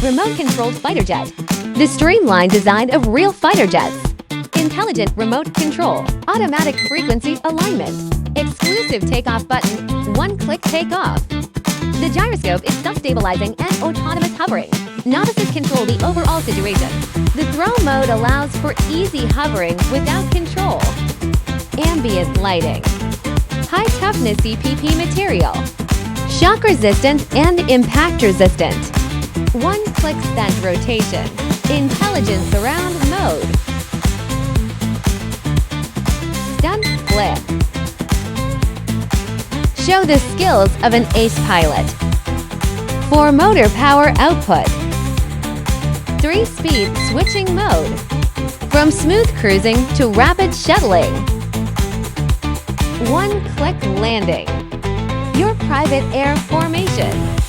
remote-controlled fighter jet. The streamlined design of real fighter jets. Intelligent remote control, automatic frequency alignment, exclusive takeoff button, one-click takeoff. The gyroscope is self-stabilizing and autonomous hovering. Novices control the overall situation. The throw mode allows for easy hovering without control. Ambient lighting. High-toughness EPP material. Shock-resistant and impact-resistant. One-click stunt rotation. Intelligent surround mode. Stunt flip. Show the skills of an ace pilot. 4 motor power output. 3-speed switching mode. From smooth cruising to rapid shuttling. One-click landing. Your private air formation.